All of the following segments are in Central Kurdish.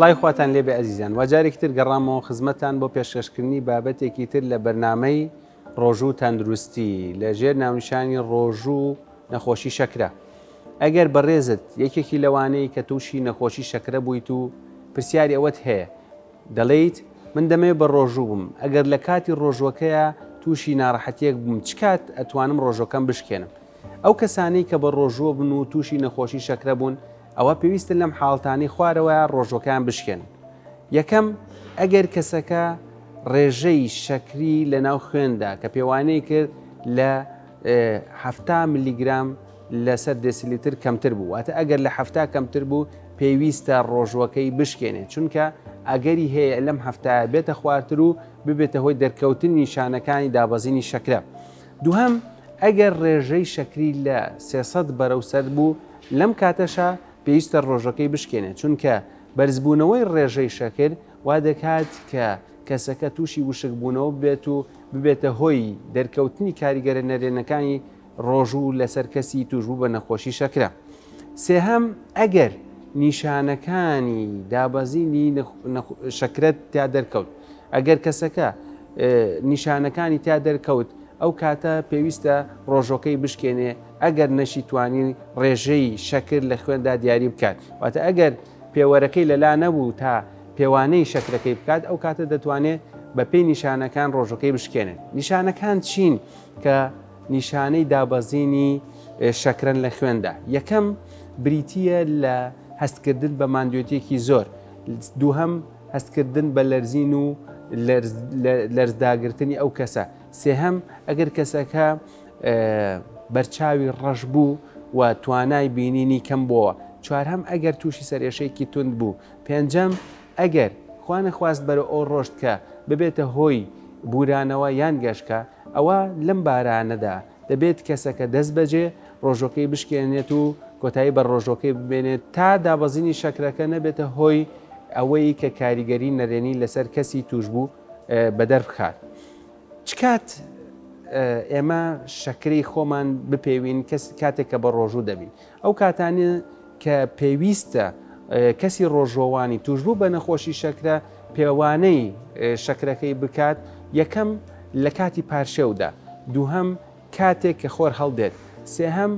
سڵای خواتان لێ بێ ئەزیزان وەجارێکی تر گەڕامەوە خزمەتان بۆ پێشکەشکردنی بابەتێکی تر لە بەرنامەی ڕۆژوو تەندروستی لەژێر ناونیشانی ڕۆژوو نەخۆشی شەکرە. ئەگەر بەڕێزت یەکێکی لەوانەیە کە تووشی نەخۆشی شەکرە بوویت و پرسیاری ئەوەت هەیە دەڵێیت من دەمەوێت بە ڕۆژوو بم، ئەگەر لە کاتی ڕۆژوەکەیە تووشی ناڕەحەتیەک بووم چ کات ئەتوانم ڕۆژەکەم بشکێنم. ئەو کەسانەی کە بە ڕۆژوە بن و تووشی نەخۆشی شەکرە بوون ئەوە پێویستە لەم حاڵتانی خوارەوە ڕۆژەکان بشکێن. یەکەم ئەگەر کەسەکە ڕێژەی شەکری لە ناو خوێندا کە پێوانەی کرد لە 70 میلیگرام لەسەر دسیلیتر کەمتر بوو، واتە ئەگەر لە 70 کەمتر بوو پێویستە ڕۆژوەکەی بشکێنێت، چونکە ئەگەری هەیە لەم هەفتە بێتە خوارتر و ببێتە هۆی دەرکەوتن نیشانەکانی دابەزینی شەکرە. دووهەم ئەگەر ڕێژەی شەکری لە 300 بەرەو سەر بوو لەم کاتەشە پێویستە ڕۆژەکەی بشکێنێت، چونکە بەرزبوونەوەی ڕێژەی شەکر وا دەکات کە کەسەکە تووشی وشکبوونەوە بێت و ببێتە هۆی دەرکەوتنی کاریگەرە نەرێنەکانی ڕۆژوو لەسەر کەسی توشبوو بە نەخۆشی شەکرە. سێهەم ئەگەر نیشانەکانی دابەزینی شەکرەت تا دەرکەوت، ئەگەر کەسەکە نیشانەکانی تا دەرکەوت ئەو کاتە پێویستە ڕۆژەکەی بشکێنێ ئەگەر نەشی توانی ڕێژەی شەکر لە خوێندا دیاری بکات، واتە ئەگەر پێوەرەکەی لەلا نەبوو تا پێوانەی شەکرەکەی بکات ئەو کاتە دەتوانێت بە پێی نیشانەکان ڕۆژەکەی بشکێنێت. نیشانەکان چین کە نیشانەی دابەزینی شەکرن لە خوێندا؟ یەکەم بریتیە لە هەستکردن بە ماندوێتێکی زۆر، دووهەم هەستکردن بە لەرزین و لەرزداگرتنی ئەو کەسە، سێهەم ئەگەر کەسەکە بەرچاوی ڕەش بوو و توانای بینینی کەم بووە، چوارهەم ئەگەر تووشی سەرێشەیەکی تند بوو، پێنجەم ئەگەر خوا نەخواست بەرە ئەو ڕۆژت کە ببێتە هۆی بورانەوە یان گەشکە، ئەوە لەم بارانەدا دەبێت کەسەکە دەست بەجێ ڕۆژەکەی بشکێنێت و کۆتایی بە ڕۆژەکەی ببێنێت تا دابەزینی شەکرەکە نەبێتە هۆی ئەوەی کە کاریگەری نەرێنی لەسەر کەسی توشبوو بەدەربخات. چ کات ئێمە شەکری خۆمان بپێوین کاتێک کە بە ڕۆژوو دەبین؟ ئەو کاتانە کە پێویستە کەسی ڕۆژۆوانی توشبوو بە نەخۆشی شەکرە پێوانەی شەکرەکەی بکات، یەکەم لە کاتی پارشەودا، دووهەم کاتێک کە خۆر هەڵدێت، سێهەم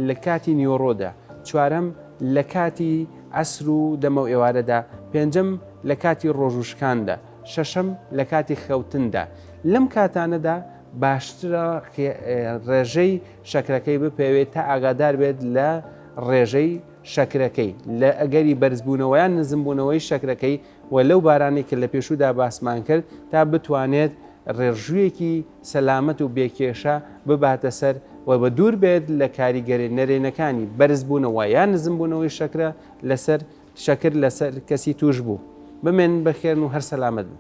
لە کاتی نیۆڕۆدا، چوارەم لە کاتی عەسر و دەمە و ئێوارەدا، پێنجەم لە کاتی ڕۆژوشکاندا، شەشەم لە کاتی خەوتندا. لەم کاتانەدا باشترە ڕێژەی شەکرەکەی بپێوێت تا ئاگادار بێت لە ڕێژەی شەکرەکەی لە ئەگەری بەرزبوونەوەیان نزمبوونەوەی شەکرەکەی و لەو بارانی کە لە پێشودا باسمان کرد تا بتوانێت ڕێژوویەکی سەلامەت و بێکێشە بباتە سەر و بە دوور بێت لە کاریگەری نەرێنەکانی بەرزبوونەوە یان نزمبوونەوەی شەکرە لەسەر شەکر لەسەر کەسی توش بوو. بمێن بەخێرن و هەر سەلامەت بن.